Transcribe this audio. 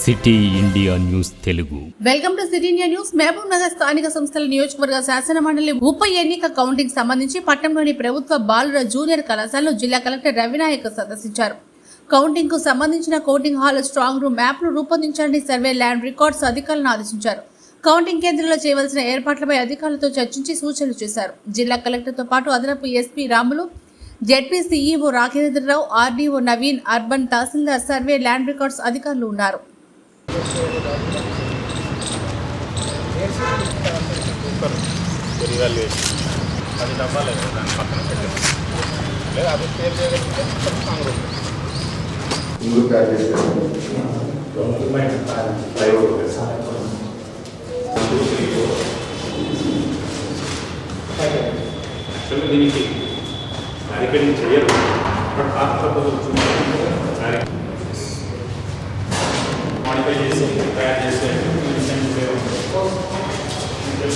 City India news Telugu. Welcome to city India news. Mahabubnagar స్థానిక సంస్థల నియోజకవర్గ శాసన మండలి ఉప ఎన్నిక కౌంటింగ్ సంబంధించి పట్టణంలోని ప్రభుత్వ బాలుర జూనియర్ కళాశాలలో జిల్లా కలెక్టర్ రవినాయక్ సందర్శించారు. కౌంటింగ్ కు సంబంధించిన counting hall, strong room map ను రూపొందించాలని సర్వే ల్యాండ్ రికార్డ్స్ అధికారులను ఆదేశించారు. కౌంటింగ్ కేంద్రంలో చేయవలసిన ఏర్పాట్లపై అధికారులతో చర్చించి సూచనలు చేశారు. జిల్లా కలెక్టర్తో పాటు అదనపు SP Ramulu, ZP CEO Raghavendra Rao, RDO Naveen, urban తహసీల్దార్, సర్వే ల్యాండ్ రికార్డ్స్ అధికారులు ఉన్నారు. దీనికి అధికరించి చేయరు బట్ మాడిఫై చేసి తయారు చేసే Yes,